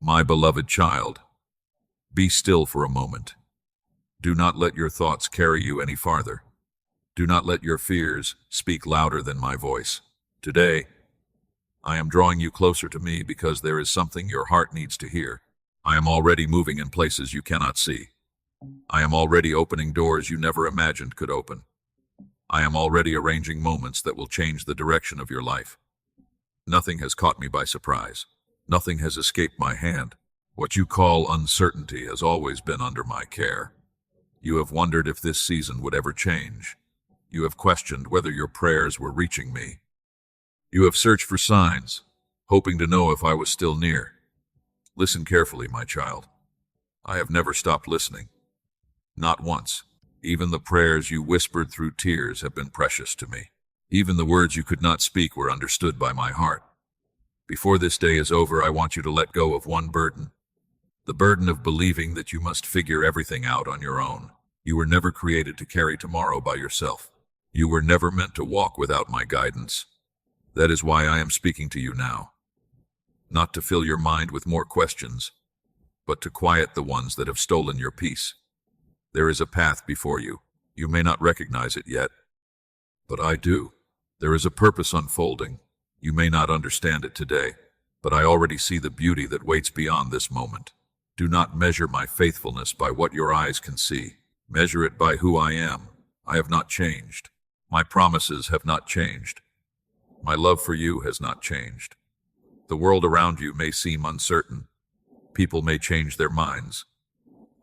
My beloved child, be still for a moment. Do not let your thoughts carry you any farther. Do not let your fears speak louder than my voice. Today, I am drawing you closer to me because there is something your heart needs to hear. I am already moving in places you cannot see. I am already opening doors you never imagined could open. I am already arranging moments that will change the direction of your life. Nothing has caught me by surprise. Nothing has escaped my hand. What you call uncertainty has always been under my care. You have wondered if this season would ever change. You have questioned whether your prayers were reaching me. You have searched for signs, hoping to know if I was still near. Listen carefully, my child. I have never stopped listening. Not once. Even the prayers you whispered through tears have been precious to me. Even the words you could not speak were understood by my heart. Before this day is over, I want you to let go of one burden. The burden of believing that you must figure everything out on your own. You were never created to carry tomorrow by yourself. You were never meant to walk without my guidance. That is why I am speaking to you now. Not to fill your mind with more questions, but to quiet the ones that have stolen your peace. There is a path before you. You may not recognize it yet, but I do. There is a purpose unfolding. You may not understand it today, but I already see the beauty that waits beyond this moment. Do not measure my faithfulness by what your eyes can see. Measure it by who I am. I have not changed. My promises have not changed. My love for you has not changed. The world around you may seem uncertain. People may change their minds.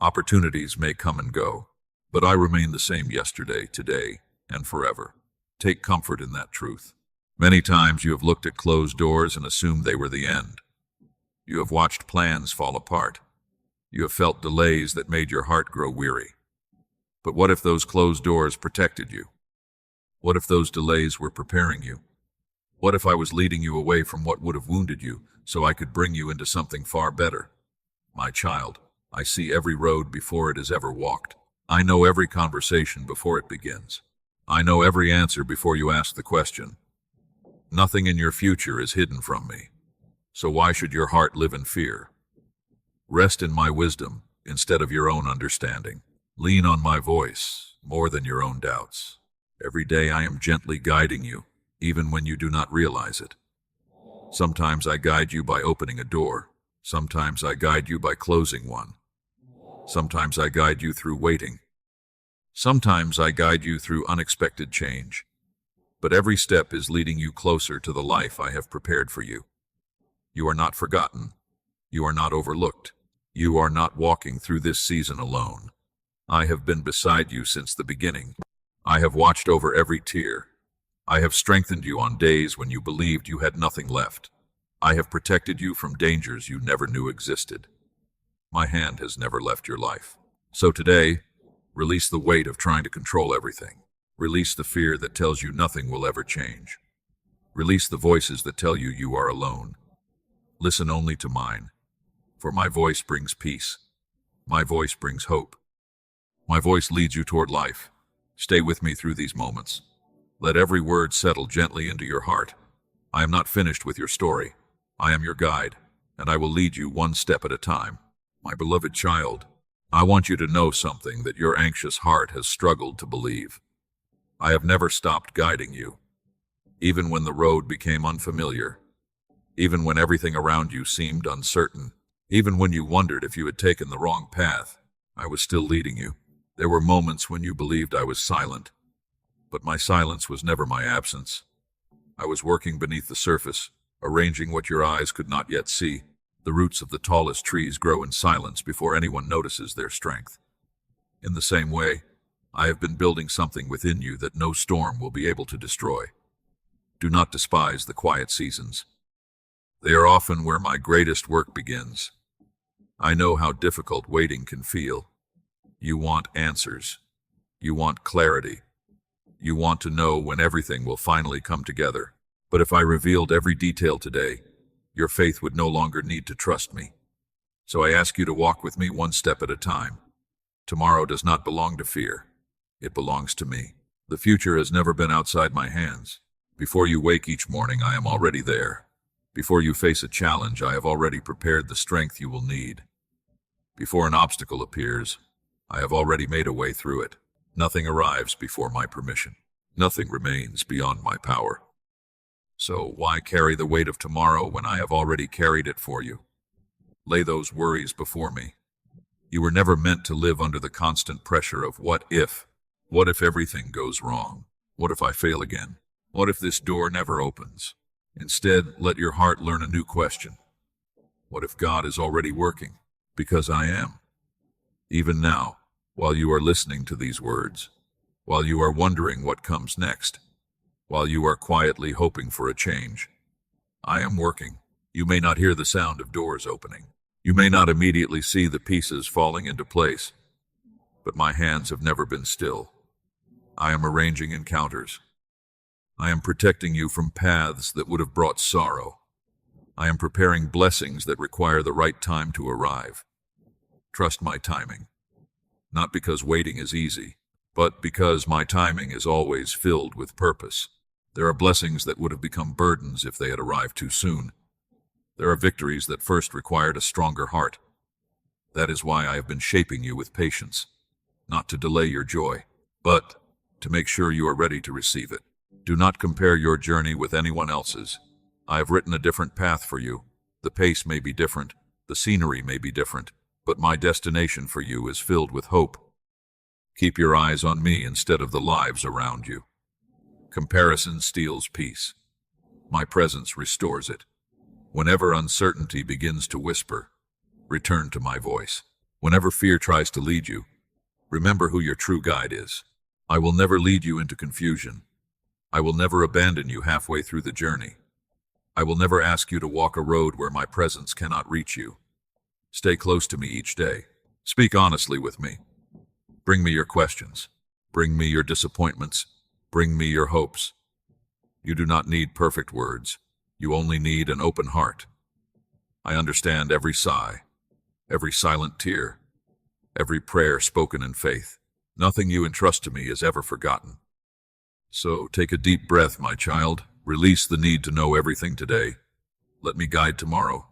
Opportunities may come and go, but I remain the same yesterday, today, and forever. Take comfort in that truth. Many times you have looked at closed doors and assumed they were the end. You have watched plans fall apart. You have felt delays that made your heart grow weary. But what if those closed doors protected you? What if those delays were preparing you? What if I was leading you away from what would have wounded you so I could bring you into something far better? My child, I see every road before it is ever walked. I know every conversation before it begins. I know every answer before you ask the question. Nothing in your future is hidden from me. So why should your heart live in fear? Rest in my wisdom instead of your own understanding. Lean on my voice more than your own doubts. Every day I am gently guiding you, even when you do not realize it. Sometimes I guide you by opening a door. Sometimes I guide you by closing one. Sometimes I guide you through waiting. Sometimes I guide you through unexpected change. But every step is leading you closer to the life I have prepared for you. You are not forgotten. You are not overlooked. You are not walking through this season alone. I have been beside you since the beginning. I have watched over every tear. I have strengthened you on days when you believed you had nothing left. I have protected you from dangers you never knew existed. My hand has never left your life. So today, release the weight of trying to control everything. Release the fear that tells you nothing will ever change. Release the voices that tell you you are alone. Listen only to mine, for my voice brings peace. My voice brings hope. My voice leads you toward life. Stay with me through these moments. Let every word settle gently into your heart. I am not finished with your story. I am your guide, and I will lead you one step at a time. My beloved child, I want you to know something that your anxious heart has struggled to believe. I have never stopped guiding you, even when the road became unfamiliar, even when everything around you seemed uncertain, even when you wondered if you had taken the wrong path. I was still leading you. There were moments when you believed I was silent, but my silence was never my absence. I was working beneath the surface, arranging what your eyes could not yet see. The roots of the tallest trees grow in silence before anyone notices their strength. In the same way, I have been building something within you that no storm will be able to destroy. Do not despise the quiet seasons. They are often where my greatest work begins. I know how difficult waiting can feel. You want answers. You want clarity. You want to know when everything will finally come together. But if I revealed every detail today, your faith would no longer need to trust me. So I ask you to walk with me one step at a time. Tomorrow does not belong to fear. It belongs to me. The future has never been outside my hands. Before you wake each morning, I am already there. Before you face a challenge, I have already prepared the strength you will need. Before an obstacle appears, I have already made a way through it. Nothing arrives before my permission. Nothing remains beyond my power. So why carry the weight of tomorrow when I have already carried it for you? Lay those worries before me. You were never meant to live under the constant pressure of what if. What if everything goes wrong? What if I fail again? What if this door never opens? Instead, let your heart learn a new question. What if God is already working? Because I am. Even now, while you are listening to these words, while you are wondering what comes next, while you are quietly hoping for a change, I am working. You may not hear the sound of doors opening. You may not immediately see the pieces falling into place, but my hands have never been still. I am arranging encounters. I am protecting you from paths that would have brought sorrow. I am preparing blessings that require the right time to arrive. Trust my timing. Not because waiting is easy, but because my timing is always filled with purpose. There are blessings that would have become burdens if they had arrived too soon. There are victories that first required a stronger heart. That is why I have been shaping you with patience, not to delay your joy, but to make sure you are ready to receive it. Do not compare your journey with anyone else's. I have written a different path for you. The pace may be different, the scenery may be different, but my destination for you is filled with hope. Keep your eyes on me instead of the lives around you. Comparison steals peace. My presence restores it. Whenever uncertainty begins to whisper, return to my voice. Whenever fear tries to lead you, remember who your true guide is. I will never lead you into confusion. I will never abandon you halfway through the journey. I will never ask you to walk a road where my presence cannot reach you. Stay close to me each day. Speak honestly with me. Bring me your questions. Bring me your disappointments. Bring me your hopes. You do not need perfect words. You only need an open heart. I understand every sigh, every silent tear, every prayer spoken in faith. Nothing you entrust to me is ever forgotten. So take a deep breath, my child. Release the need to know everything today. Let me guide tomorrow.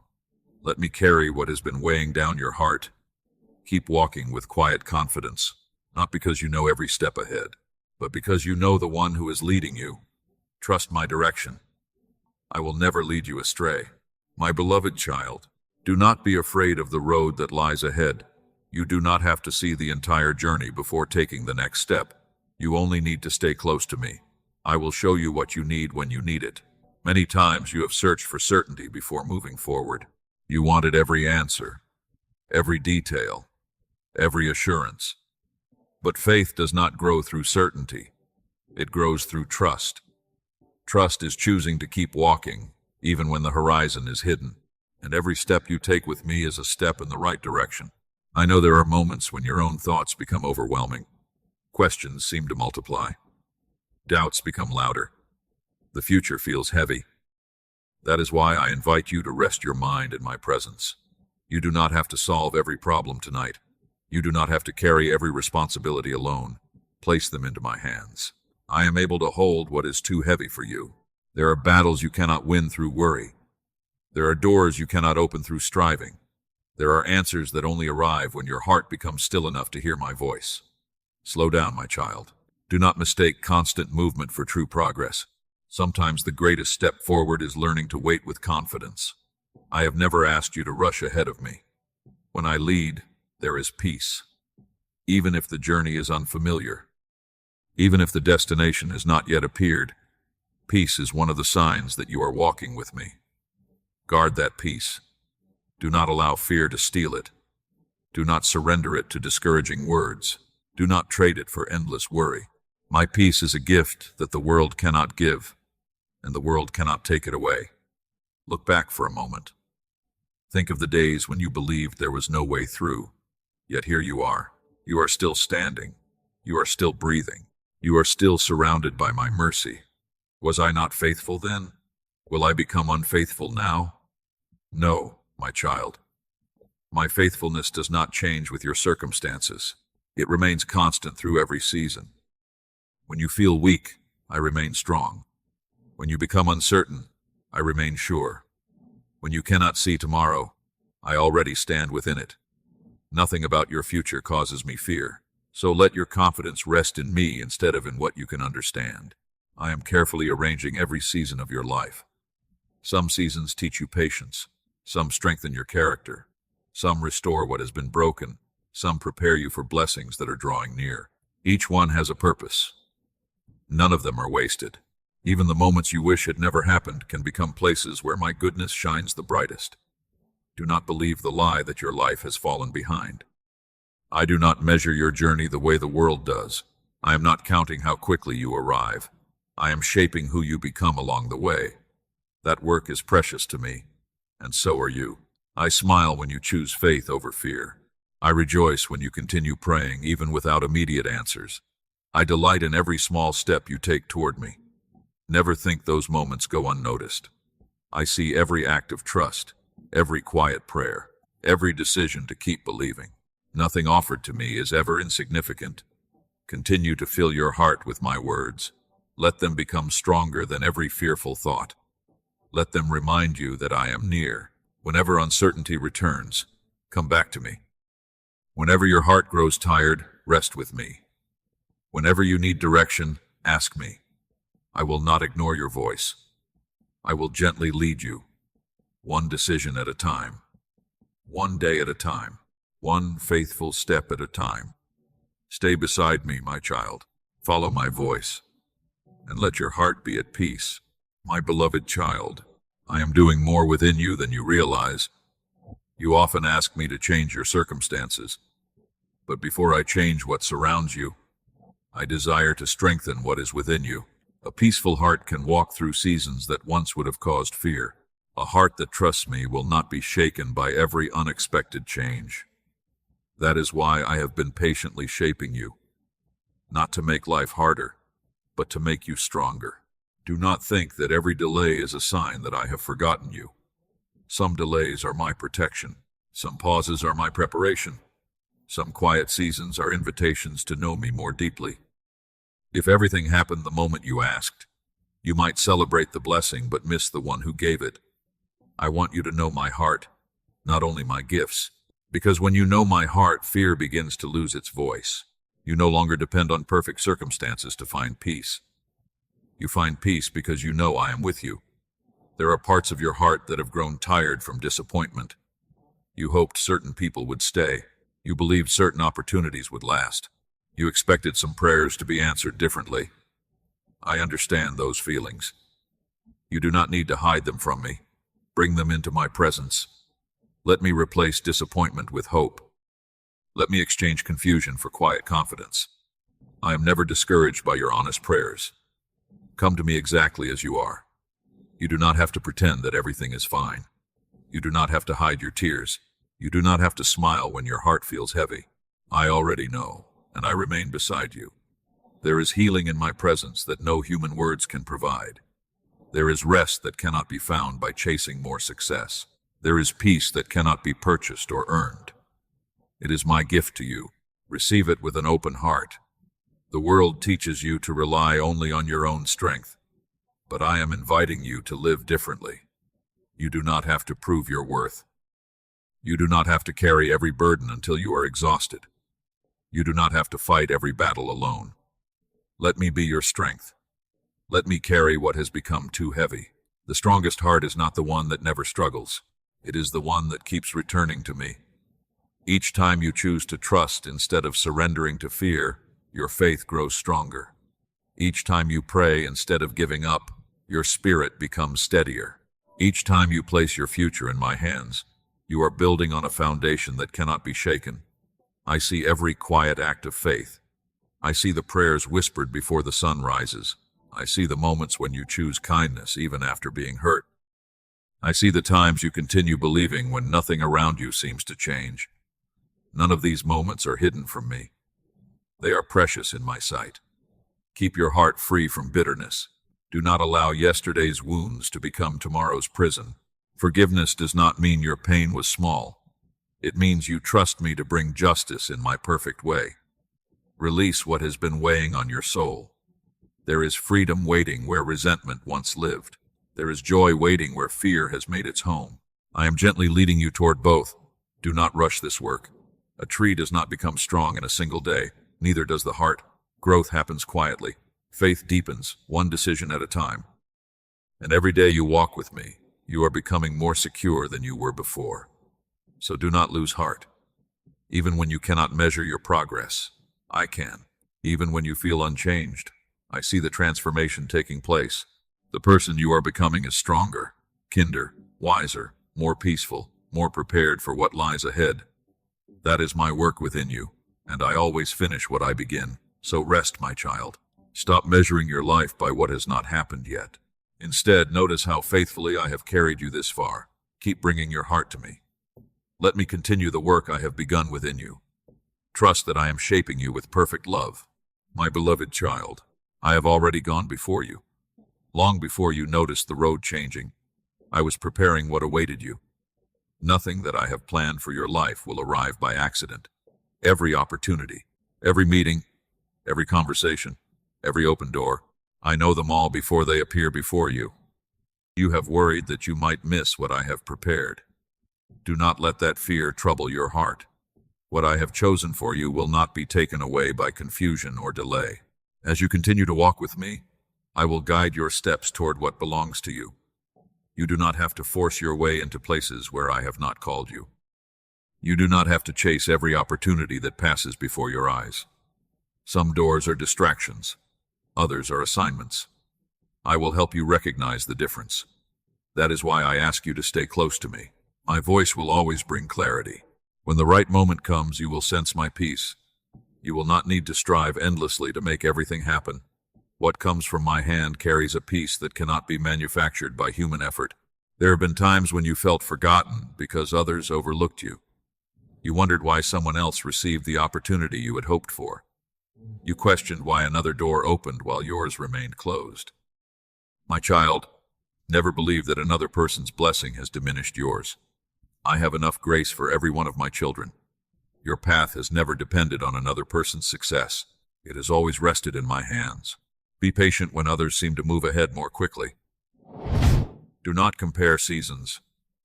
Let me carry what has been weighing down your heart. Keep walking with quiet confidence, not because you know every step ahead, but because you know the one who is leading you. Trust my direction. I will never lead you astray. My beloved child, do not be afraid of the road that lies ahead. You do not have to see the entire journey before taking the next step. You only need to stay close to me. I will show you what you need when you need it. Many times you have searched for certainty before moving forward. You wanted every answer, every detail, every assurance. But faith does not grow through certainty. It grows through trust. Trust is choosing to keep walking, even when the horizon is hidden. And every step you take with me is a step in the right direction. I know there are moments when your own thoughts become overwhelming. Questions seem to multiply. Doubts become louder. The future feels heavy. That is why I invite you to rest your mind in my presence. You do not have to solve every problem tonight. You do not have to carry every responsibility alone. Place them into my hands. I am able to hold what is too heavy for you. There are battles you cannot win through worry. There are doors you cannot open through striving. There are answers that only arrive when your heart becomes still enough to hear my voice. Slow down, my child. Do not mistake constant movement for true progress. Sometimes the greatest step forward is learning to wait with confidence. I have never asked you to rush ahead of me. When I lead, there is peace. Even if the journey is unfamiliar, even if the destination has not yet appeared, peace is one of the signs that you are walking with me. Guard that peace. Do not allow fear to steal it. Do not surrender it to discouraging words. Do not trade it for endless worry. My peace is a gift that the world cannot give, and the world cannot take it away. Look back for a moment. Think of the days when you believed there was no way through, yet here you are. You are still standing. You are still breathing. You are still surrounded by my mercy. Was I not faithful then? Will I become unfaithful now? No, my child. My faithfulness does not change with your circumstances. It remains constant through every season. When you feel weak, I remain strong. When you become uncertain, I remain sure. When you cannot see tomorrow, I already stand within it. Nothing about your future causes me fear, so let your confidence rest in me instead of in what you can understand. I am carefully arranging every season of your life. Some seasons teach you patience, some strengthen your character, some restore what has been broken, some prepare you for blessings that are drawing near. Each one has a purpose. None of them are wasted. Even the moments you wish had never happened can become places where my goodness shines the brightest. Do not believe the lie that your life has fallen behind. I do not measure your journey the way the world does. I am not counting how quickly you arrive. I am shaping who you become along the way. That work is precious to me, and so are you. I smile when you choose faith over fear. I rejoice when you continue praying even without immediate answers. I delight in every small step you take toward me. Never think those moments go unnoticed. I see every act of trust, every quiet prayer, every decision to keep believing. Nothing offered to me is ever insignificant. Continue to fill your heart with my words. Let them become stronger than every fearful thought. Let them remind you that I am near. Whenever uncertainty returns, come back to me. Whenever your heart grows tired, rest with me. Whenever you need direction, ask me. I will not ignore your voice. I will gently lead you, one decision at a time, one day at a time, one faithful step at a time. Stay beside me, my child. Follow my voice, and let your heart be at peace. My beloved child, I am doing more within you than you realize. You often ask me to change your circumstances, but before I change what surrounds you, I desire to strengthen what is within you. A peaceful heart can walk through seasons that once would have caused fear. A heart that trusts me will not be shaken by every unexpected change. That is why I have been patiently shaping you, not to make life harder, but to make you stronger. Do not think that every delay is a sign that I have forgotten you. Some delays are my protection. Some pauses are my preparation. Some quiet seasons are invitations to know me more deeply. If everything happened the moment you asked, you might celebrate the blessing but miss the one who gave it. I want you to know my heart, not only my gifts, because when you know my heart, fear begins to lose its voice. You no longer depend on perfect circumstances to find peace. You find peace because you know I am with you. There are parts of your heart that have grown tired from disappointment. You hoped certain people would stay. You believed certain opportunities would last. You expected some prayers to be answered differently. I understand those feelings. You do not need to hide them from me. Bring them into my presence. Let me replace disappointment with hope. Let me exchange confusion for quiet confidence. I am never discouraged by your honest prayers. Come to me exactly as you are. You do not have to pretend that everything is fine. You do not have to hide your tears. You do not have to smile when your heart feels heavy. I already know, and I remain beside you. There is healing in my presence that no human words can provide. There is rest that cannot be found by chasing more success. There is peace that cannot be purchased or earned. It is my gift to you. Receive it with an open heart. The world teaches you to rely only on your own strength, but I am inviting you to live differently. You do not have to prove your worth. You do not have to carry every burden until you are exhausted. You do not have to fight every battle alone. Let me be your strength. Let me carry what has become too heavy. The strongest heart is not the one that never struggles. It is the one that keeps returning to me. Each time you choose to trust instead of surrendering to fear, your faith grows stronger. Each time you pray instead of giving up, your spirit becomes steadier. Each time you place your future in my hands, you are building on a foundation that cannot be shaken. I see every quiet act of faith. I see the prayers whispered before the sun rises. I see the moments when you choose kindness even after being hurt. I see the times you continue believing when nothing around you seems to change. None of these moments are hidden from me. They are precious in my sight. Keep your heart free from bitterness. Do not allow yesterday's wounds to become tomorrow's prison. Forgiveness does not mean your pain was small. It means you trust me to bring justice in my perfect way. Release what has been weighing on your soul. There is freedom waiting where resentment once lived. There is joy waiting where fear has made its home. I am gently leading you toward both. Do not rush this work. A tree does not become strong in a single day, neither does the heart. Growth happens quietly. Faith deepens, one decision at a time. And every day you walk with me, you are becoming more secure than you were before. So do not lose heart. Even when you cannot measure your progress, I can. Even when you feel unchanged, I see the transformation taking place. The person you are becoming is stronger, kinder, wiser, more peaceful, more prepared for what lies ahead. That is my work within you, and I always finish what I begin. So rest, my child. Stop measuring your life by what has not happened yet. Instead, notice how faithfully I have carried you this far. Keep bringing your heart to me. Let me continue the work I have begun within you. Trust that I am shaping you with perfect love. My beloved child, I have already gone before you. Long before you noticed the road changing, I was preparing what awaited you. Nothing that I have planned for your life will arrive by accident. Every opportunity, every meeting, every conversation, every open door, I know them all before they appear before you. You have worried that you might miss what I have prepared. Do not let that fear trouble your heart. What I have chosen for you will not be taken away by confusion or delay. As you continue to walk with me, I will guide your steps toward what belongs to you. You do not have to force your way into places where I have not called you. You do not have to chase every opportunity that passes before your eyes. Some doors are distractions. Others are assignments. I will help you recognize the difference. That is why I ask you to stay close to me. My voice will always bring clarity. When the right moment comes, you will sense my peace. You will not need to strive endlessly to make everything happen. What comes from my hand carries a peace that cannot be manufactured by human effort. There have been times when you felt forgotten because others overlooked you. You wondered why someone else received the opportunity you had hoped for. You questioned why another door opened while yours remained closed. My child, never believe that another person's blessing has diminished yours. I have enough grace for every one of my children. Your path has never depended on another person's success. It has always rested in my hands. Be patient when others seem to move ahead more quickly. Do not compare seasons.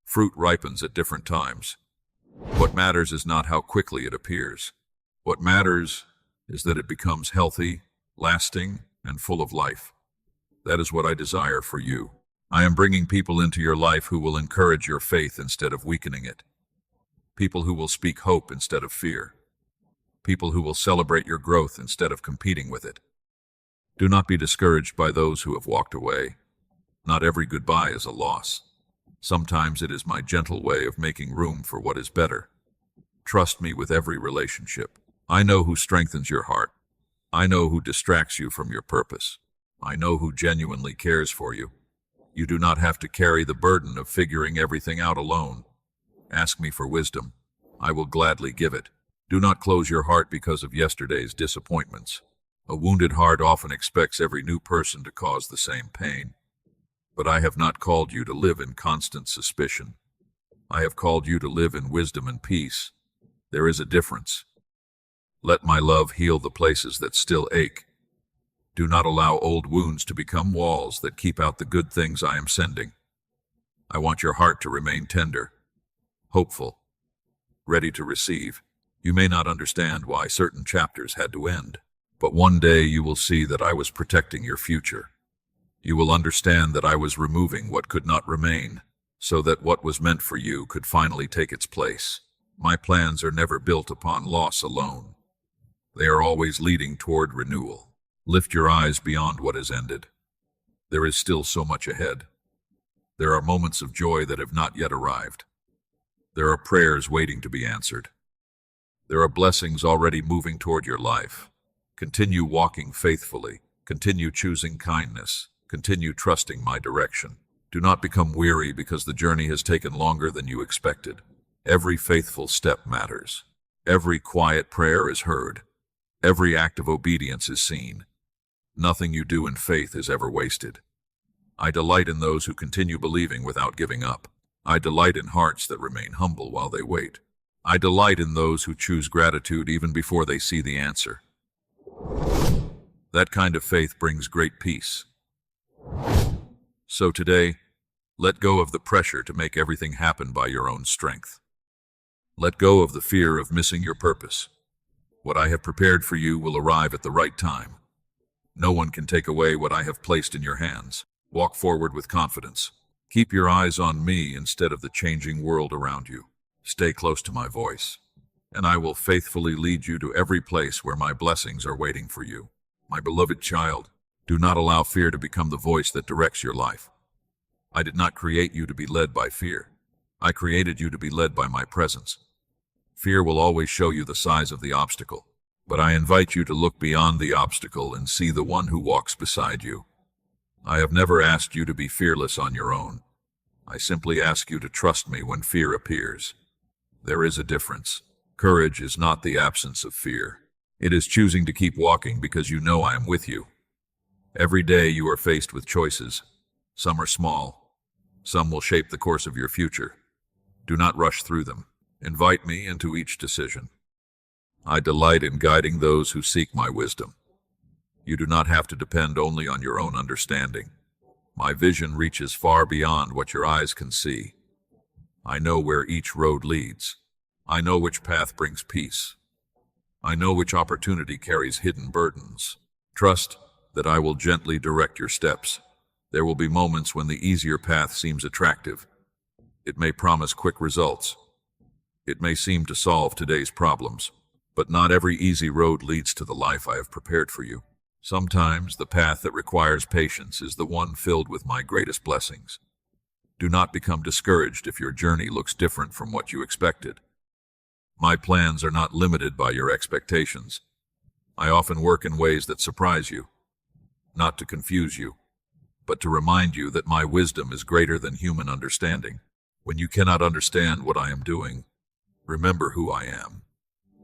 Fruit ripens at different times. What matters is not how quickly it appears. What matters is that it becomes healthy, lasting, and full of life. That is what I desire for you. I am bringing people into your life who will encourage your faith instead of weakening it. People who will speak hope instead of fear. People who will celebrate your growth instead of competing with it. Do not be discouraged by those who have walked away. Not every goodbye is a loss. Sometimes it is my gentle way of making room for what is better. Trust me with every relationship. I know who strengthens your heart. I know who distracts you from your purpose. I know who genuinely cares for you. You do not have to carry the burden of figuring everything out alone. Ask me for wisdom. I will gladly give it. Do not close your heart because of yesterday's disappointments. A wounded heart often expects every new person to cause the same pain. But I have not called you to live in constant suspicion. I have called you to live in wisdom and peace. There is a difference. Let my love heal the places that still ache. Do not allow old wounds to become walls that keep out the good things I am sending. I want your heart to remain tender, hopeful, ready to receive. You may not understand why certain chapters had to end, but one day you will see that I was protecting your future. You will understand that I was removing what could not remain, so that what was meant for you could finally take its place. My plans are never built upon loss alone. They are always leading toward renewal. Lift your eyes beyond what has ended. There is still so much ahead. There are moments of joy that have not yet arrived. There are prayers waiting to be answered. There are blessings already moving toward your life. Continue walking faithfully. Continue choosing kindness. Continue trusting my direction. Do not become weary because the journey has taken longer than you expected. Every faithful step matters. Every quiet prayer is heard. Every act of obedience is seen. Nothing you do in faith is ever wasted. I delight in those who continue believing without giving up. I delight in hearts that remain humble while they wait. I delight in those who choose gratitude even before they see the answer. That kind of faith brings great peace. So today, Let go of the pressure to make everything happen by your own strength. Let go of the fear of missing your purpose. What I have prepared for you will arrive at the right time. No one can take away what I have placed in your hands. Walk forward with confidence. Keep your eyes on me instead of the changing world around you. Stay close to my voice, and I will faithfully lead you to every place where my blessings are waiting for you. My beloved child, do not allow fear to become the voice that directs your life. I did not create you to be led by fear. I created you to be led by my presence. Fear will always show you the size of the obstacle, but I invite you to look beyond the obstacle and see the one who walks beside you. I have never asked you to be fearless on your own. I simply ask you to trust me when fear appears. There is a difference. Courage is not the absence of fear. It is choosing to keep walking because you know I am with you. Every day you are faced with choices. Some are small. Some will shape the course of your future. Do not rush through them. Invite me into each decision. I delight in guiding those who seek my wisdom. You do not have to depend only on your own understanding. My vision reaches far beyond what your eyes can see. I know where each road leads. I know which path brings peace. I know which opportunity carries hidden burdens. Trust that I will gently direct your steps. There will be moments when the easier path seems attractive. It may promise quick results. It may seem to solve today's problems, but not every easy road leads to the life I have prepared for you. Sometimes the path that requires patience is the one filled with my greatest blessings. Do not become discouraged if your journey looks different from what you expected. My plans are not limited by your expectations. I often work in ways that surprise you, not to confuse you, but to remind you that my wisdom is greater than human understanding. When you cannot understand what I am doing, remember who I am.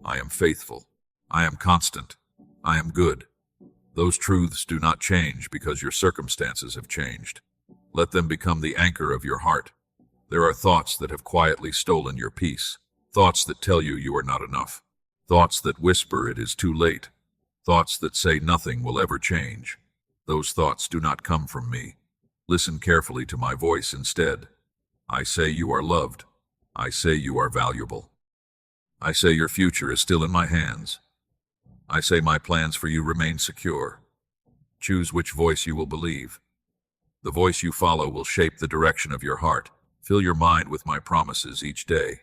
I am faithful. I am constant. I am good. Those truths do not change because your circumstances have changed. Let them become the anchor of your heart. There are thoughts that have quietly stolen your peace. Thoughts that tell you you are not enough. Thoughts that whisper it is too late. Thoughts that say nothing will ever change. Those thoughts do not come from me. Listen carefully to my voice instead. I say you are loved. I say you are valuable. I say your future is still in my hands. I say my plans for you remain secure. Choose which voice you will believe. The voice you follow will shape the direction of your heart. Fill your mind with my promises each day.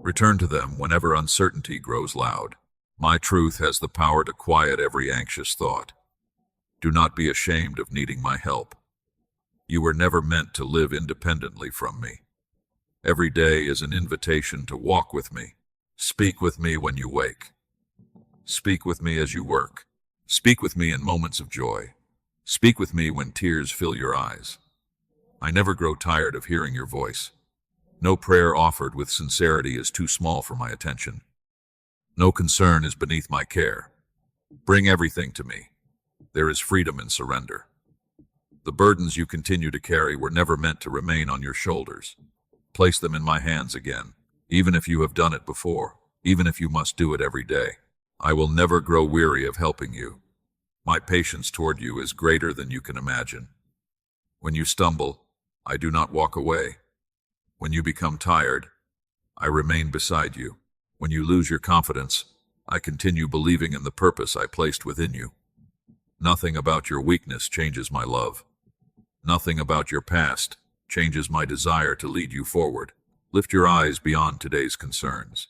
Return to them whenever uncertainty grows loud. My truth has the power to quiet every anxious thought. Do not be ashamed of needing my help. You were never meant to live independently from me. Every day is an invitation to walk with me. Speak with me when you wake. Speak with me as you work. Speak with me in moments of joy. Speak with me when tears fill your eyes. I never grow tired of hearing your voice. No prayer offered with sincerity is too small for my attention. No concern is beneath my care. Bring everything to me. There is freedom in surrender. The burdens you continue to carry were never meant to remain on your shoulders. Place them in my hands again, even if you have done it before, even if you must do it every day. I will never grow weary of helping you. My patience toward you is greater than you can imagine. When you stumble, I do not walk away. When you become tired, I remain beside you. When you lose your confidence, I continue believing in the purpose I placed within you. Nothing about your weakness changes my love. Nothing about your past changes my desire to lead you forward. Lift your eyes beyond today's concerns.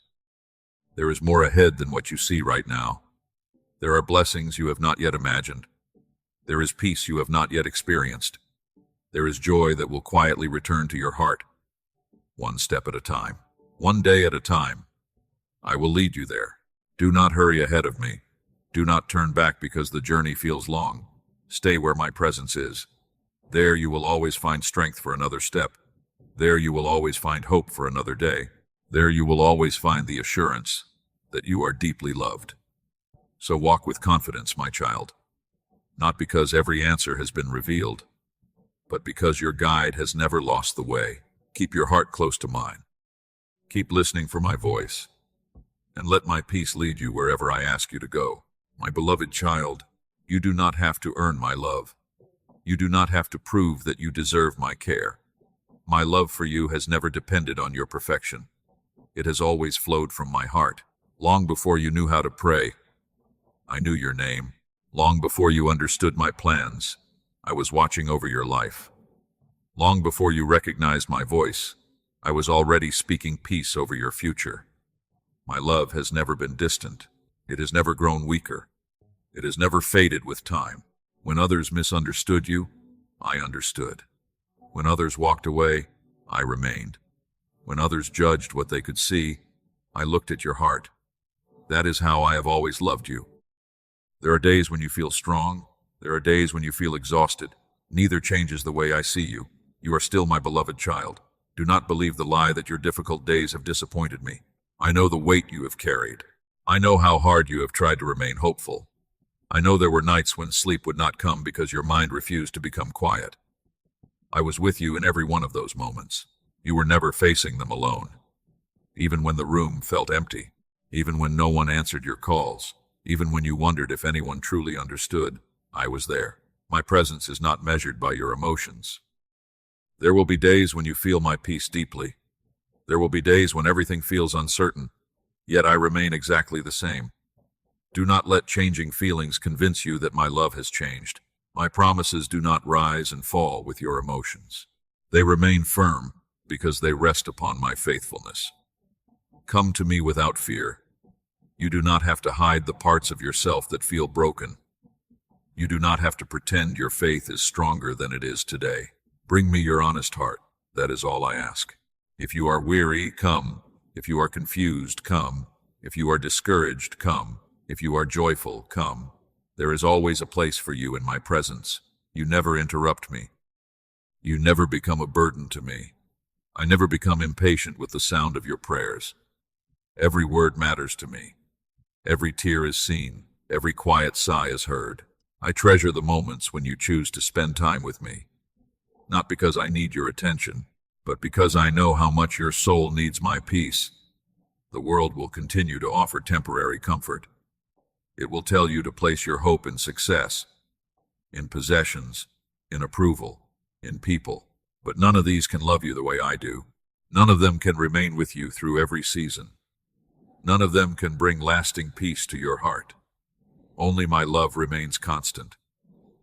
There is more ahead than what you see right now. There are blessings you have not yet imagined. There is peace you have not yet experienced. There is joy that will quietly return to your heart. One step at a time, one day at a time. I will lead you there. Do not hurry ahead of me. Do not turn back because the journey feels long. Stay where my presence is. There you will always find strength for another step. There you will always find hope for another day. There you will always find the assurance that you are deeply loved. So walk with confidence, my child. Not because every answer has been revealed, but because your guide has never lost the way. Keep your heart close to mine. Keep listening for my voice, and let my peace lead you wherever I ask you to go. My beloved child, you do not have to earn my love. You do not have to prove that you deserve my care. My love for you has never depended on your perfection. It has always flowed from my heart. Long before you knew how to pray, I knew your name. Long before you understood my plans, I was watching over your life. Long before you recognized my voice, I was already speaking peace over your future. My love has never been distant. It has never grown weaker. It has never faded with time. When others misunderstood you, I understood. When others walked away, I remained. When others judged what they could see, I looked at your heart. That is how I have always loved you. There are days when you feel strong. There are days when you feel exhausted. Neither changes the way I see you. You are still my beloved child. Do not believe the lie that your difficult days have disappointed me. I know the weight you have carried. I know how hard you have tried to remain hopeful. I know there were nights when sleep would not come because your mind refused to become quiet. I was with you in every one of those moments. You were never facing them alone. Even when the room felt empty, even when no one answered your calls, even when you wondered if anyone truly understood, I was there. My presence is not measured by your emotions. There will be days when you feel my peace deeply. There will be days when everything feels uncertain, yet I remain exactly the same. Do not let changing feelings convince you that my love has changed. My promises do not rise and fall with your emotions. They remain firm because they rest upon my faithfulness. Come to me without fear. You do not have to hide the parts of yourself that feel broken. You do not have to pretend your faith is stronger than it is today. Bring me your honest heart. That is all I ask. If you are weary, come. If you are confused, come. If you are discouraged, come. If you are joyful, come. There is always a place for you in my presence. You never interrupt me. You never become a burden to me. I never become impatient with the sound of your prayers. Every word matters to me. Every tear is seen. Every quiet sigh is heard. I treasure the moments when you choose to spend time with me. Not because I need your attention, but because I know how much your soul needs my peace. The world will continue to offer temporary comfort. It will tell you to place your hope in success, in possessions, in approval, in people. But none of these can love you the way I do. None of them can remain with you through every season. None of them can bring lasting peace to your heart. Only my love remains constant.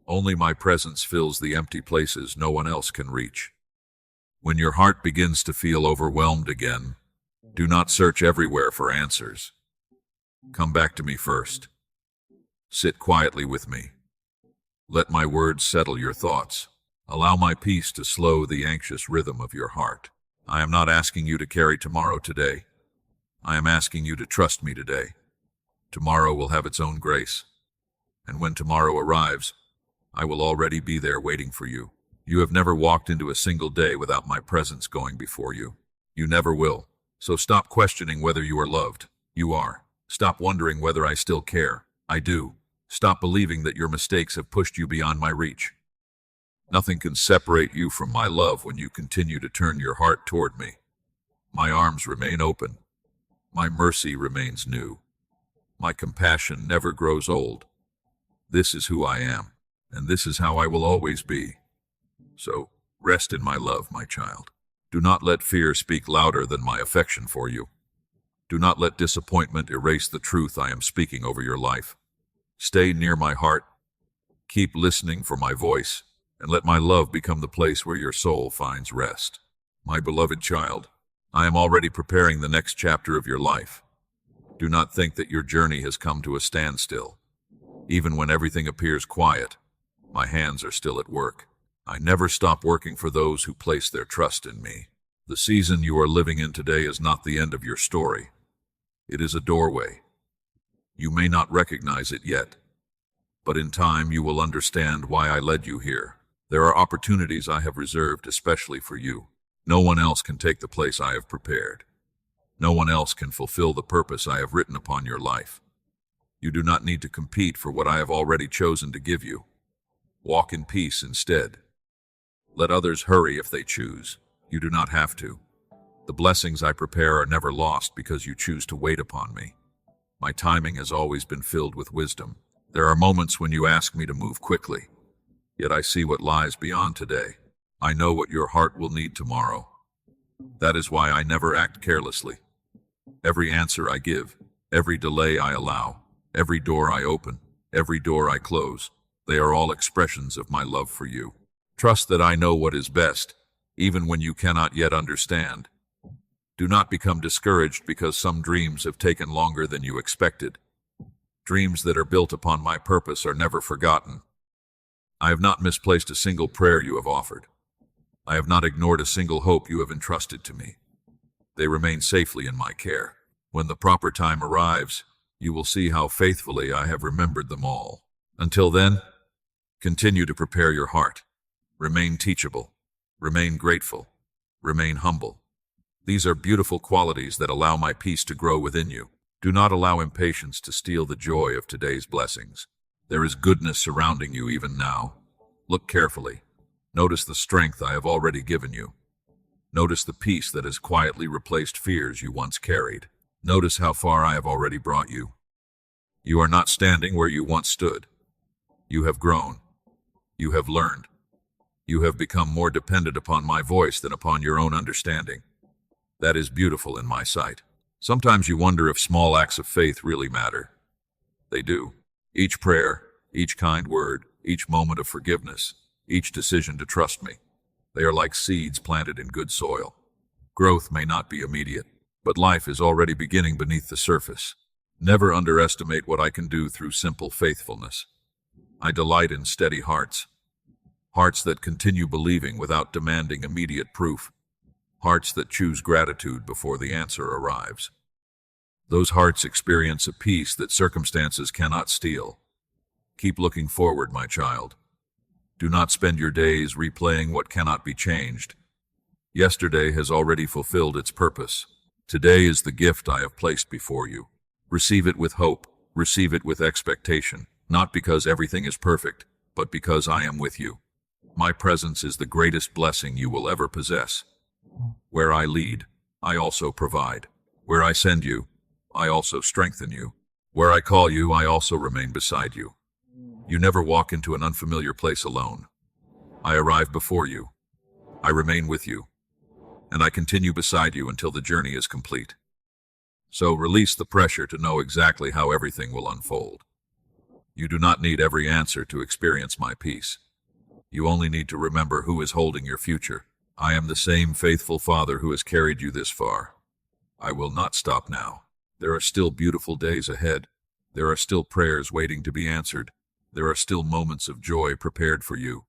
Only my presence fills the empty places no one else can reach. When your heart begins to feel overwhelmed again, do not search everywhere for answers. Come back to me first. Sit quietly with me. Let my words settle your thoughts. Allow my peace to slow the anxious rhythm of your heart. I am not asking you to carry tomorrow today. I am asking you to trust me today. Tomorrow will have its own grace. And when tomorrow arrives, I will already be there waiting for you. You have never walked into a single day without my presence going before you. You never will. So stop questioning whether you are loved. You are. Stop wondering whether I still care. I do. Stop believing that your mistakes have pushed you beyond my reach. Nothing can separate you from my love when you continue to turn your heart toward me. My arms remain open. My mercy remains new. My compassion never grows old. This is who I am, and this is how I will always be. So, rest in my love, my child. Do not let fear speak louder than my affection for you. Do not let disappointment erase the truth I am speaking over your life. Stay near my heart. Keep listening for my voice, and let my love become the place where your soul finds rest. My beloved child, I am already preparing the next chapter of your life. Do not think that your journey has come to a standstill. Even when everything appears quiet, my hands are still at work. I never stop working for those who place their trust in me. The season you are living in today is not the end of your story. It is a doorway. You may not recognize it yet, but in time you will understand why I led you here. There are opportunities I have reserved especially for you. No one else can take the place I have prepared. No one else can fulfill the purpose I have written upon your life. You do not need to compete for what I have already chosen to give you. Walk in peace instead. Let others hurry if they choose. You do not have to. The blessings I prepare are never lost because you choose to wait upon me. My timing has always been filled with wisdom. There are moments when you ask me to move quickly, yet I see what lies beyond today. I know what your heart will need tomorrow. That is why I never act carelessly. Every answer I give, every delay I allow, every door I open, every door I close, they are all expressions of my love for you. Trust that I know what is best, even when you cannot yet understand. Do not become discouraged because some dreams have taken longer than you expected. Dreams that are built upon my purpose are never forgotten. I have not misplaced a single prayer you have offered. I have not ignored a single hope you have entrusted to me. They remain safely in my care. When the proper time arrives, you will see how faithfully I have remembered them all. Until then, continue to prepare your heart. Remain teachable. Remain grateful. Remain humble. These are beautiful qualities that allow my peace to grow within you. Do not allow impatience to steal the joy of today's blessings. There is goodness surrounding you even now. Look carefully. Notice the strength I have already given you. Notice the peace that has quietly replaced fears you once carried. Notice how far I have already brought you. You are not standing where you once stood. You have grown. You have learned. You have become more dependent upon my voice than upon your own understanding. That is beautiful in my sight. Sometimes you wonder if small acts of faith really matter. They do. Each prayer, each kind word, each moment of forgiveness, each decision to trust me. They are like seeds planted in good soil. Growth may not be immediate, but life is already beginning beneath the surface. Never underestimate what I can do through simple faithfulness. I delight in steady hearts. Hearts that continue believing without demanding immediate proof. Hearts that choose gratitude before the answer arrives. Those hearts experience a peace that circumstances cannot steal. Keep looking forward, my child. Do not spend your days replaying what cannot be changed. Yesterday has already fulfilled its purpose. Today is the gift I have placed before you. Receive it with hope. Receive it with expectation. Not because everything is perfect, but because I am with you. My presence is the greatest blessing you will ever possess. Where I lead, I also provide. Where I send you, I also strengthen you. Where I call you, I also remain beside you. You never walk into an unfamiliar place alone. I arrive before you. I remain with you. And I continue beside you until the journey is complete. So release the pressure to know exactly how everything will unfold. You do not need every answer to experience my peace. You only need to remember who is holding your future. I am the same faithful Father who has carried you this far. I will not stop now. There are still beautiful days ahead. There are still prayers waiting to be answered. There are still moments of joy prepared for you.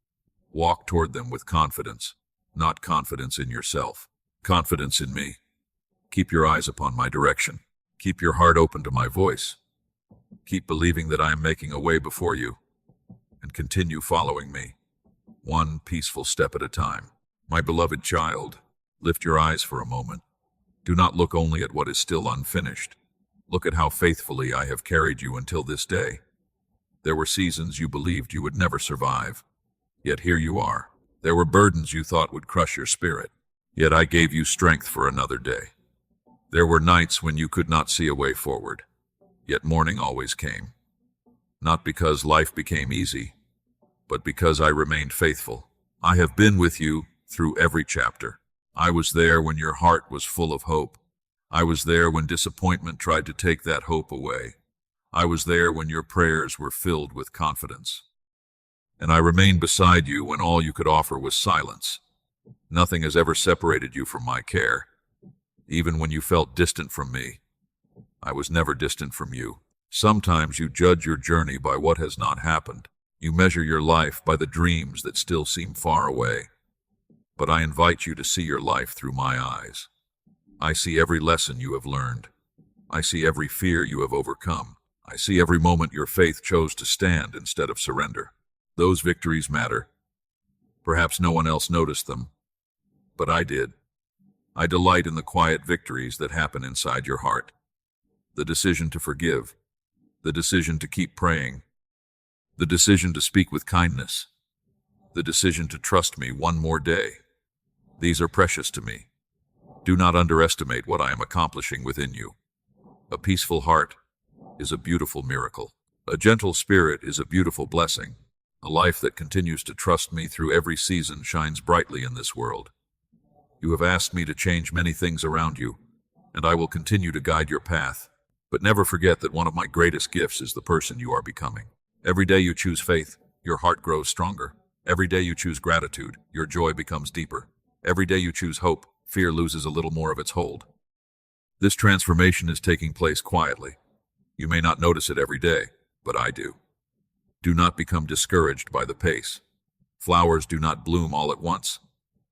Walk toward them with confidence, not confidence in yourself, confidence in me. Keep your eyes upon my direction. Keep your heart open to my voice. Keep believing that I am making a way before you, and continue following me, one peaceful step at a time. My beloved child, lift your eyes for a moment. Do not look only at what is still unfinished. Look at how faithfully I have carried you until this day. There were seasons you believed you would never survive, yet here you are. There were burdens you thought would crush your spirit, yet I gave you strength for another day. There were nights when you could not see a way forward, yet morning always came. Not because life became easy, but because I remained faithful. I have been with you through every chapter. I was there when your heart was full of hope. I was there when disappointment tried to take that hope away. I was there when your prayers were filled with confidence. And I remained beside you when all you could offer was silence. Nothing has ever separated you from my care. Even when you felt distant from me, I was never distant from you. Sometimes you judge your journey by what has not happened. You measure your life by the dreams that still seem far away. But I invite you to see your life through my eyes. I see every lesson you have learned. I see every fear you have overcome. I see every moment your faith chose to stand instead of surrender. Those victories matter. Perhaps no one else noticed them, but I did. I delight in the quiet victories that happen inside your heart. The decision to forgive, the decision to keep praying, the decision to speak with kindness, the decision to trust me one more day. These are precious to me. Do not underestimate what I am accomplishing within you. A peaceful heart is a beautiful miracle. A gentle spirit is a beautiful blessing. A life that continues to trust me through every season shines brightly in this world. You have asked me to change many things around you, and I will continue to guide your path. But never forget that one of my greatest gifts is the person you are becoming. Every day you choose faith, your heart grows stronger. Every day you choose gratitude, your joy becomes deeper. Every day you choose hope, fear loses a little more of its hold. This transformation is taking place quietly. You may not notice it every day, but I do. Do not become discouraged by the pace. Flowers do not bloom all at once.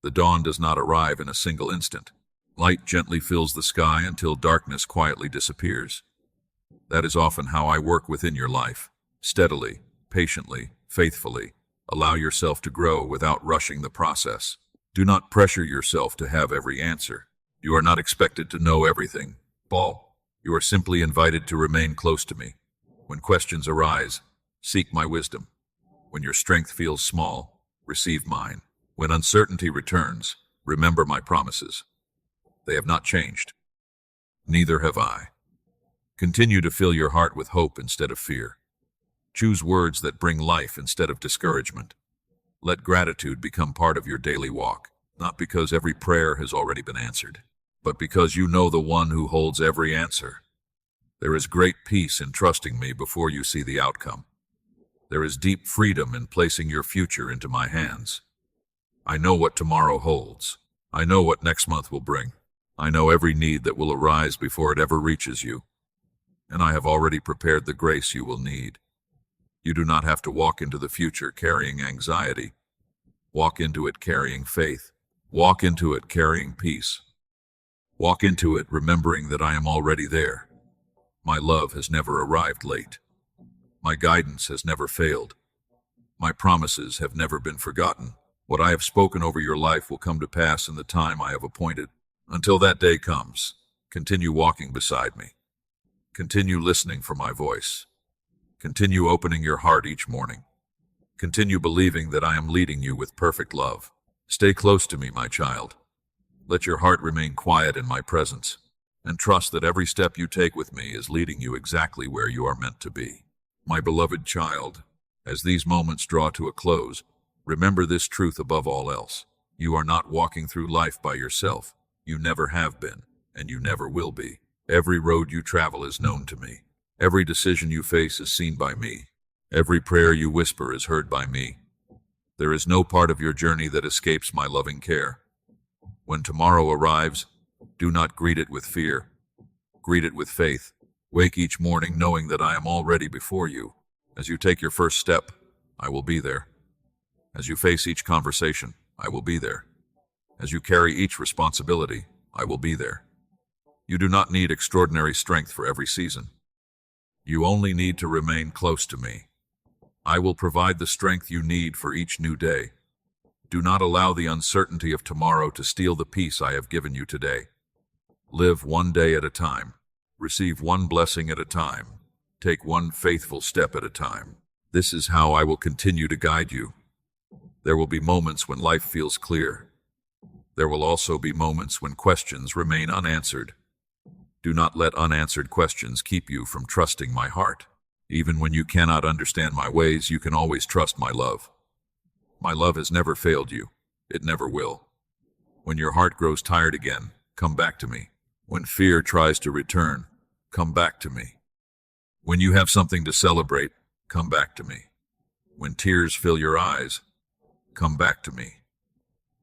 The dawn does not arrive in a single instant. Light gently fills the sky until darkness quietly disappears. That is often how I work within your life. Steadily, patiently, faithfully. Allow yourself to grow without rushing the process. Do not pressure yourself to have every answer. You are not expected to know everything. You are simply invited to remain close to me. When questions arise, seek my wisdom. When your strength feels small, receive mine. When uncertainty returns, remember my promises. They have not changed. Neither have I. Continue to fill your heart with hope instead of fear. Choose words that bring life instead of discouragement. Let gratitude become part of your daily walk, not because every prayer has already been answered, but because you know the one who holds every answer. There is great peace in trusting me before you see the outcome. There is deep freedom in placing your future into my hands. I know what tomorrow holds. I know what next month will bring. I know every need that will arise before it ever reaches you. And I have already prepared the grace you will need. You do not have to walk into the future carrying anxiety. Walk into it carrying faith. Walk into it carrying peace. Walk into it remembering that I am already there. My love has never arrived late. My guidance has never failed. My promises have never been forgotten. What I have spoken over your life will come to pass in the time I have appointed. Until that day comes, continue walking beside me. Continue listening for my voice. Continue opening your heart each morning. Continue believing that I am leading you with perfect love. Stay close to me, my child. Let your heart remain quiet in my presence, and trust that every step you take with me is leading you exactly where you are meant to be. My beloved child, as these moments draw to a close, remember this truth above all else. You are not walking through life by yourself. You never have been, and you never will be. Every road you travel is known to me. Every decision you face is seen by me. Every prayer you whisper is heard by me. There is no part of your journey that escapes my loving care. When tomorrow arrives, do not greet it with fear. Greet it with faith. Wake each morning knowing that I am already before you. As you take your first step, I will be there. As you face each conversation, I will be there. As you carry each responsibility, I will be there. You do not need extraordinary strength for every season. You only need to remain close to me. I will provide the strength you need for each new day. Do not allow the uncertainty of tomorrow to steal the peace I have given you today. Live one day at a time. Receive one blessing at a time. Take one faithful step at a time. This is how I will continue to guide you. There will be moments when life feels clear. There will also be moments when questions remain unanswered. Do not let unanswered questions keep you from trusting my heart. Even when you cannot understand my ways, you can always trust my love. My love has never failed you. It never will. When your heart grows tired again, come back to me. When fear tries to return, come back to me. When you have something to celebrate, come back to me. When tears fill your eyes, come back to me.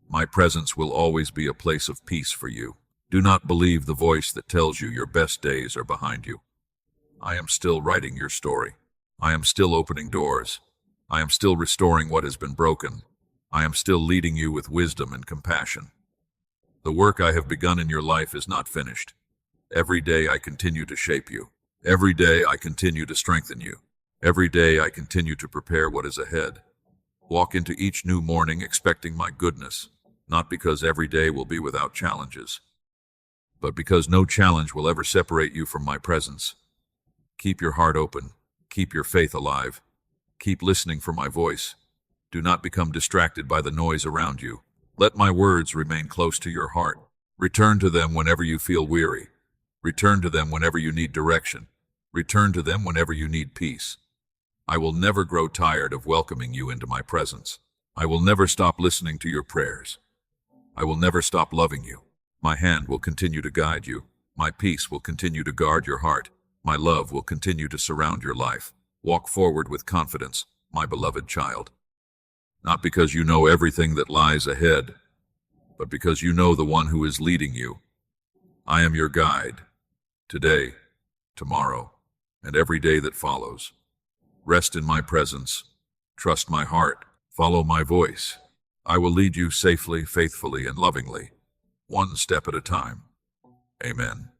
My presence will always be a place of peace for you. Do not believe the voice that tells you your best days are behind you. I am still writing your story. I am still opening doors. I am still restoring what has been broken. I am still leading you with wisdom and compassion. The work I have begun in your life is not finished. Every day I continue to shape you. Every day I continue to strengthen you. Every day I continue to prepare what is ahead. Walk into each new morning expecting my goodness, not because every day will be without challenges, but because no challenge will ever separate you from my presence. Keep your heart open. Keep your faith alive. Keep listening for my voice. Do not become distracted by the noise around you. Let my words remain close to your heart. Return to them whenever you feel weary. Return to them whenever you need direction. Return to them whenever you need peace. I will never grow tired of welcoming you into my presence. I will never stop listening to your prayers. I will never stop loving you. My hand will continue to guide you. My peace will continue to guard your heart. My love will continue to surround your life. Walk forward with confidence, my beloved child. Not because you know everything that lies ahead, but because you know the one who is leading you. I am your guide, today, tomorrow, and every day that follows. Rest in my presence. Trust my heart. Follow my voice. I will lead you safely, faithfully, and lovingly, one step at a time. Amen.